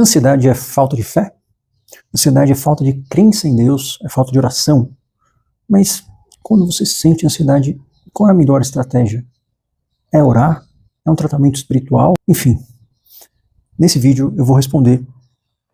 Ansiedade é falta de fé? Ansiedade é falta de crença em Deus, é falta de oração. Mas quando você sente ansiedade, qual é a melhor estratégia? É orar? É um tratamento espiritual? Enfim, nesse vídeo eu vou responder,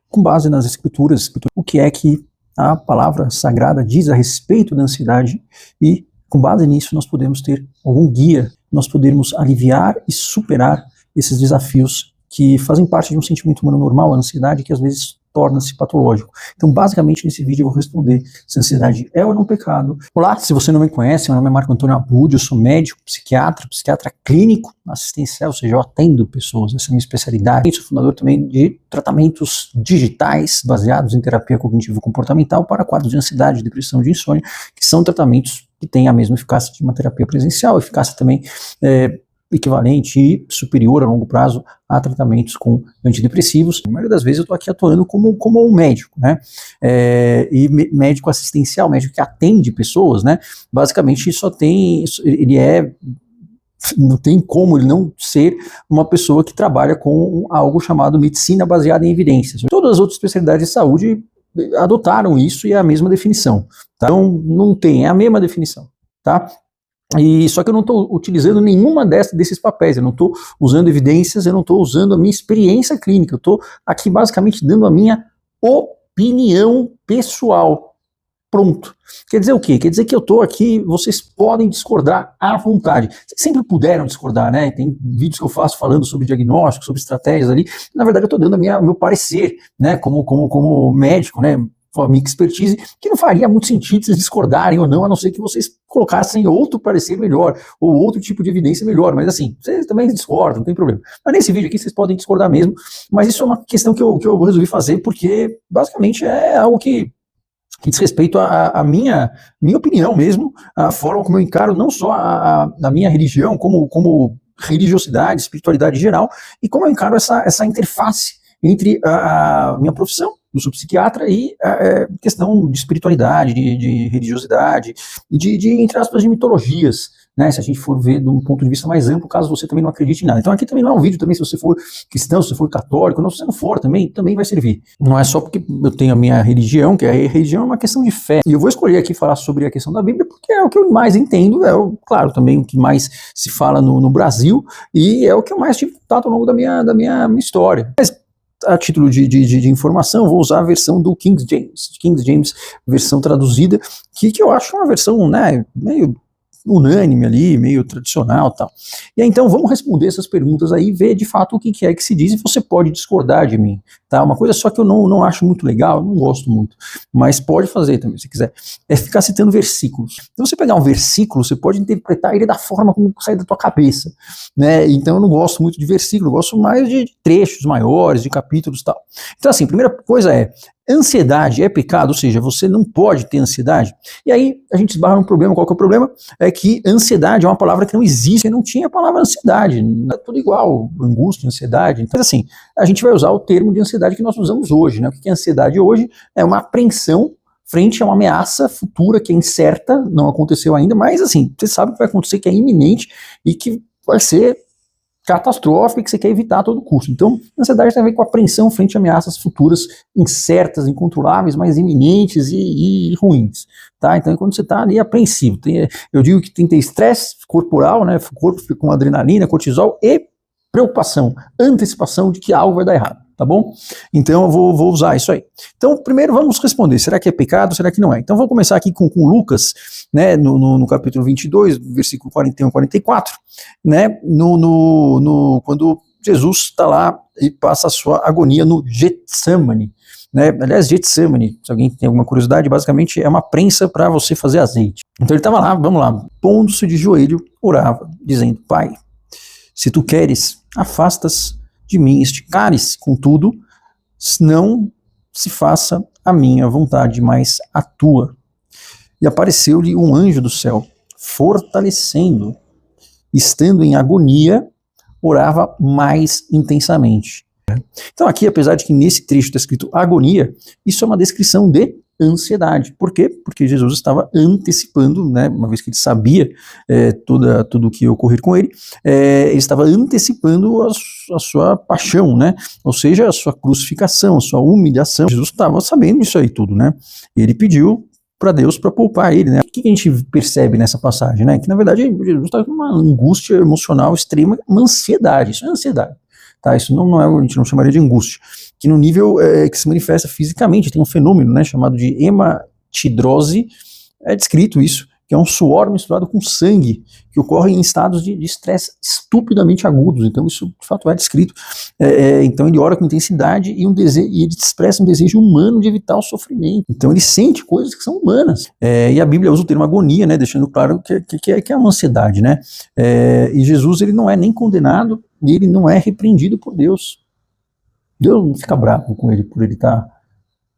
com base nas escrituras, o que é que a palavra sagrada diz a respeito da ansiedade, e com base nisso nós podemos ter algum guia, nós podemos aliviar e superar esses desafios que fazem parte de um sentimento humano normal, a ansiedade, que às vezes torna-se patológico. Então, basicamente, nesse vídeo eu vou responder se a ansiedade é ou não pecado. Olá, se você não me conhece, meu nome é Marco Antônio Abud, eu sou médico, psiquiatra clínico, assistencial, ou seja, eu atendo pessoas, essa é a minha especialidade. Eu sou fundador também de tratamentos digitais baseados em terapia cognitivo-comportamental para quadros de ansiedade, depressão, de insônia, que são tratamentos que têm a mesma eficácia de uma terapia presencial, eficácia também equivalente e superior a longo prazo a tratamentos com antidepressivos. Na maioria das vezes eu estou aqui atuando como um médico, né? E médico assistencial, médico que atende pessoas, né? Basicamente não tem como ele não ser uma pessoa que trabalha com algo chamado medicina baseada em evidências. Todas as outras especialidades de saúde adotaram isso e é a mesma definição, tá? Então não tem, é a mesma definição, tá? E só que eu não estou utilizando nenhuma desses papéis, eu não estou usando evidências, eu não estou usando a minha experiência clínica, eu estou aqui basicamente dando a minha opinião pessoal. Pronto. Quer dizer o quê? Quer dizer que eu estou aqui, vocês podem discordar à vontade. Vocês sempre puderam discordar, né? Tem vídeos que eu faço falando sobre diagnóstico, sobre estratégias ali. Na verdade, eu estou dando o meu parecer, né? Como médico, né? A minha expertise, que não faria muito sentido vocês discordarem ou não, a não ser que vocês colocassem outro parecer melhor, ou outro tipo de evidência melhor, mas assim, vocês também discordam, não tem problema. Mas nesse vídeo aqui vocês podem discordar mesmo, mas isso é uma questão que eu resolvi fazer, porque basicamente é algo que diz respeito à minha opinião mesmo, a forma como eu encaro não só a minha religião, como religiosidade, espiritualidade em geral, e como eu encaro essa interface entre a minha profissão, eu sou psiquiatra, e a questão de espiritualidade, de religiosidade, entre aspas, de mitologias, né, se a gente for ver de um ponto de vista mais amplo, caso você também não acredite em nada. Então aqui também não é um vídeo também, se você for cristão, se você for católico, não, se você não for também vai servir. Não é só porque eu tenho a minha religião, que a religião é uma questão de fé. E eu vou escolher aqui falar sobre a questão da Bíblia, porque é o que eu mais entendo, claro, também o que mais se fala no Brasil, e é o que eu mais tive contato ao longo da minha história. Mas, a título de informação, eu vou usar a versão do King James, versão traduzida, que eu acho uma versão, né, meio unânime ali, meio tradicional e tal. E aí, então vamos responder essas perguntas aí, ver de fato o que é que se diz, e você pode discordar de mim, tá? Uma coisa só que eu não acho muito legal, eu não gosto muito, mas pode fazer também, se quiser, é ficar citando versículos. Então você pegar um versículo, você pode interpretar ele da forma como sai da tua cabeça, né? Então eu não gosto muito de versículo, eu gosto mais de trechos maiores, de capítulos e tal. Então assim, a primeira coisa é, ansiedade é pecado, ou seja, você não pode ter ansiedade. E aí a gente esbarra num problema. Qual que é o problema? É que ansiedade é uma palavra que não existe, não tinha a palavra ansiedade, é tudo igual, angústia, ansiedade. Então assim, a gente vai usar o termo de ansiedade que nós usamos hoje, né? O que é ansiedade hoje? É uma apreensão frente a uma ameaça futura que é incerta, não aconteceu ainda, mas assim, você sabe que vai acontecer, que é iminente e que vai ser catastrófica, que você quer evitar a todo custo. Então, a ansiedade tem a ver com a apreensão frente a ameaças futuras incertas, incontroláveis, mas iminentes e ruins, tá? Então, quando você está ali apreensivo, eu digo que tem que ter estresse corporal, né? O corpo fica com adrenalina, cortisol e preocupação, antecipação de que algo vai dar errado, tá bom? Então eu vou usar isso aí. Então primeiro vamos responder, será que é pecado, será que não é? Então vou começar aqui com Lucas, né, no capítulo 22, versículo 41 e 44, né, quando Jesus está lá e passa a sua agonia no Getsemane, né? Aliás, Getsemane, se alguém tem alguma curiosidade, basicamente é uma prensa para você fazer azeite. Então ele estava lá, vamos lá, pondo-se de joelho, orava, dizendo, Pai, se tu queres, afastas de mim este cálice, contudo, não se faça a minha vontade, mas a tua. E apareceu-lhe um anjo do céu, fortalecendo, estando em agonia, orava mais intensamente. Então aqui, apesar de que nesse trecho está escrito agonia, isso é uma descrição de ansiedade. Por quê? Porque Jesus estava antecipando, né, uma vez que ele sabia tudo o que ia ocorrer com ele, ele estava antecipando a sua paixão, né, ou seja, a sua crucificação, a sua humilhação. Jesus estava sabendo disso aí tudo, né, e ele pediu para Deus para poupar ele, né. O que a gente percebe nessa passagem, né, que na verdade Jesus estava com uma angústia emocional extrema, uma ansiedade, isso é ansiedade. Tá, isso não é, a gente não chamaria de angústia, que no nível que se manifesta fisicamente, tem um fenômeno, né, chamado de hematidrose, é descrito isso, que é um suor misturado com sangue, que ocorre em estados de estresse estupidamente agudos. Então isso de fato é descrito. Então ele ora com intensidade e ele expressa um desejo humano de evitar o sofrimento. Então ele sente coisas que são humanas. E a Bíblia usa o termo agonia, né, deixando claro que é uma ansiedade, né? E Jesus, ele não é nem condenado e ele não é repreendido por Deus. Deus não fica bravo com ele por ele estar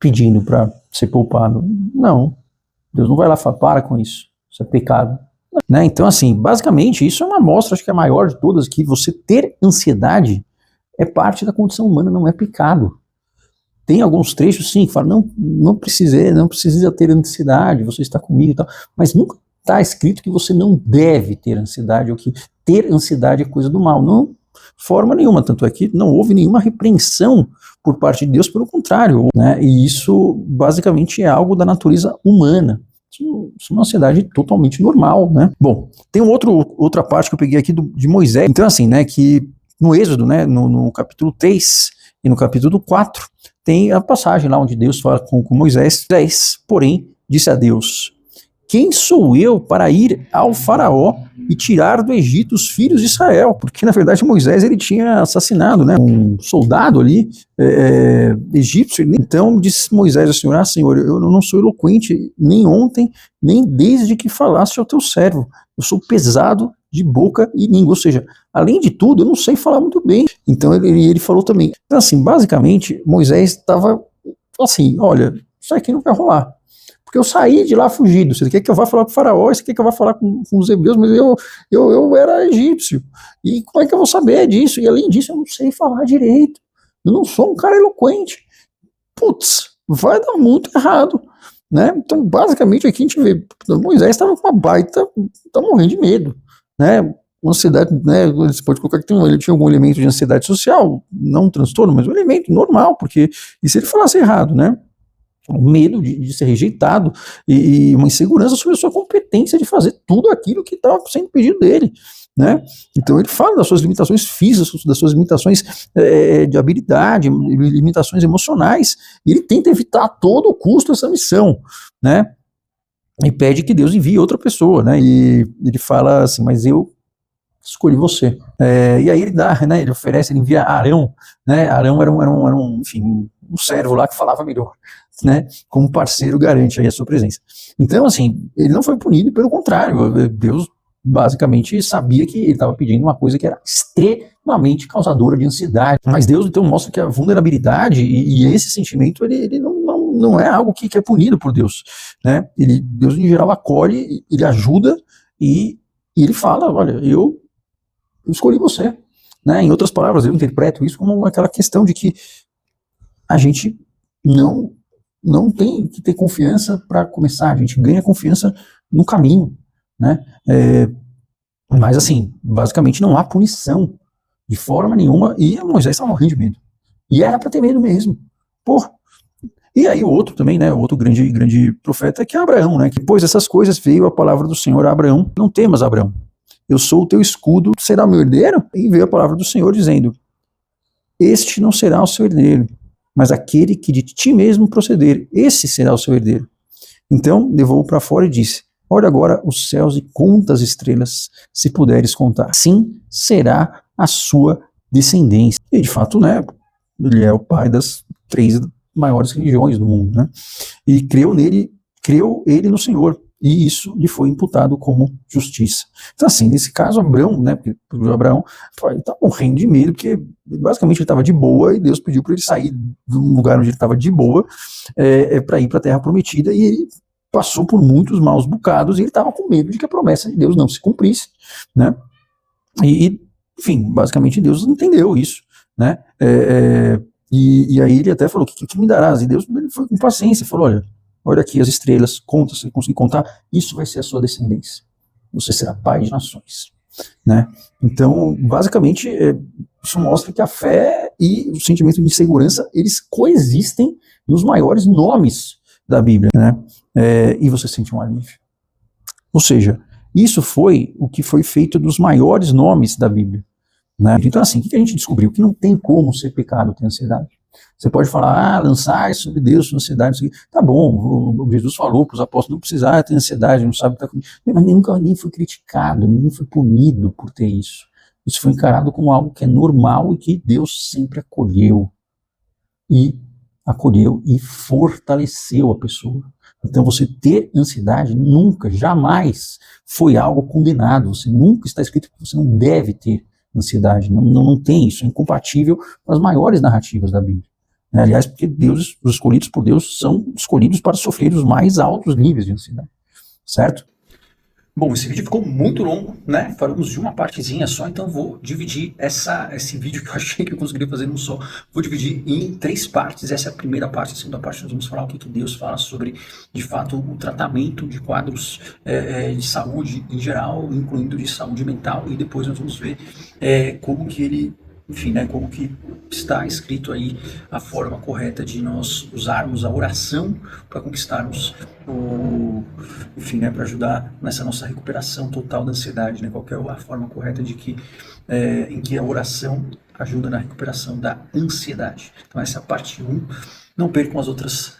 pedindo para ser poupado. Não. Deus não vai lá falar, para com isso. Isso é pecado. Né? Então, assim, basicamente, isso é uma amostra, acho que é a maior de todas, que você ter ansiedade é parte da condição humana, não é pecado. Tem alguns trechos, sim, que falam, não precisa ter ansiedade, você está comigo e tal, mas nunca está escrito que você não deve ter ansiedade, ou que ter ansiedade é coisa do mal. Não, forma nenhuma, tanto é que não houve nenhuma repreensão por parte de Deus, pelo contrário, né? E isso basicamente é algo da natureza humana. Isso é uma ansiedade totalmente normal, né? Bom, tem outra parte que eu peguei aqui de Moisés. Então, assim, né, que no Êxodo, né, no capítulo 3 e no capítulo 4, tem a passagem lá onde Deus fala com Moisés. Moisés, porém, disse a Deus: quem sou eu para ir ao faraó e tirar do Egito os filhos de Israel? Porque, na verdade, Moisés ele tinha assassinado, né, um soldado ali, egípcio. Então, disse Moisés ao Senhor: Senhor, eu não sou eloquente nem ontem, nem desde que falaste ao teu servo. Eu sou pesado de boca e língua. Ou seja, além de tudo, eu não sei falar muito bem. Então, ele falou também. Então, assim, basicamente, Moisés estava assim, olha, isso aqui não vai rolar. Porque eu saí de lá fugido. Você quer que eu vá falar com o faraó, você quer que eu vá falar com os hebreus, mas eu era egípcio. E como é que eu vou saber disso? E além disso, eu não sei falar direito. Eu não sou um cara eloquente. Putz, vai dar muito errado. Né? Então, basicamente, aqui a gente vê, Moisés estava com uma baita, tá morrendo de medo. Né? Ansiedade, né? Você pode colocar que ele tinha algum elemento de ansiedade social, não um transtorno, mas um elemento normal, porque e se ele falasse errado, né? Um medo de ser rejeitado e uma insegurança sobre a sua competência de fazer tudo aquilo que estava sendo pedido dele, né? Então ele fala das suas limitações físicas, das suas limitações de habilidade, limitações emocionais, e ele tenta evitar a todo custo essa missão, né? E pede que Deus envie outra pessoa, né? E ele fala assim, mas eu escolhi você. E aí ele dá, né? Ele oferece, ele envia Arão, né? Arão era enfim, um servo lá que falava melhor, né? Como parceiro garante aí a sua presença. Então, assim, ele não foi punido, pelo contrário, Deus basicamente sabia que ele estava pedindo uma coisa que era extremamente causadora de ansiedade. Mas Deus então mostra que a vulnerabilidade e esse sentimento ele não é algo que é punido por Deus, né? Deus em geral acolhe, ele ajuda e ele fala, olha, eu escolhi você, né? Em outras palavras, eu interpreto isso como aquela questão de que a gente não tem que ter confiança para começar, a gente ganha confiança no caminho, né? Mas assim, basicamente não há punição de forma nenhuma, e Moisés estava morrendo de medo. E era para ter medo mesmo. Porra. E aí o outro também, né, o outro grande profeta que é Abraão, né, que depois dessas coisas veio a palavra do Senhor a Abraão: não temas, Abraão, eu sou o teu escudo, será meu herdeiro? E veio a palavra do Senhor dizendo: este não será o seu herdeiro, mas aquele que de ti mesmo proceder, esse será o seu herdeiro. Então levou-o para fora e disse: olha agora os céus e conta as estrelas, se puderes contar. Assim será a sua descendência. E de fato, né, ele é o pai das 3 maiores religiões do mundo, né? E creu ele no Senhor, e isso lhe foi imputado como justiça. Então, assim, nesse caso, Abraão, né, porque Abraão está morrendo de medo, porque basicamente ele estava de boa, e Deus pediu para ele sair do lugar onde ele estava de boa, para ir para a terra prometida, e ele passou por muitos maus bocados, e ele estava com medo de que a promessa de Deus não se cumprisse, né? Enfim, basicamente Deus entendeu isso, né? É, e aí ele até falou, que me darás? E Deus, ele foi com paciência, falou, olha aqui as estrelas, conta, se conseguir contar, isso vai ser a sua descendência. Você será pai de nações. Né? Então, basicamente, isso mostra que a fé e o sentimento de segurança, eles coexistem nos maiores nomes da Bíblia, né? E você sente um alívio. Ou seja, isso foi o que foi feito dos maiores nomes da Bíblia, né? Então, assim, o que a gente descobriu? Que não tem como ser pecado ter ansiedade. Você pode falar, lançar sobre Deus, sobre ansiedade, tá bom, Jesus falou para os apóstolos não precisar ter ansiedade, não sabe o que está acontecendo, mas ninguém foi criticado, ninguém foi punido por ter isso. Isso foi encarado como algo que é normal e que Deus sempre acolheu e fortaleceu a pessoa. Então você ter ansiedade nunca, jamais foi algo condenado, você nunca está escrito que você não deve ter ansiedade, não tem isso, é incompatível com as maiores narrativas da Bíblia. Aliás, porque Deus, os escolhidos por Deus são escolhidos para sofrer os mais altos níveis de ansiedade, certo? Bom, esse vídeo ficou muito longo, né? Falamos de uma partezinha só, então vou dividir esse vídeo que eu achei que eu conseguiria fazer num só, vou dividir em 3 partes. Essa é a primeira parte, a segunda parte nós vamos falar o que Deus fala sobre, de fato, o tratamento de quadros de saúde em geral, incluindo de saúde mental, e depois nós vamos ver como que ele, enfim, né, como que está escrito aí a forma correta de nós usarmos a oração para conquistarmos enfim, né, para ajudar nessa nossa recuperação total da ansiedade, né, qual que é a forma correta em que a oração ajuda na recuperação da ansiedade. Então essa é a parte 1, não percam as outras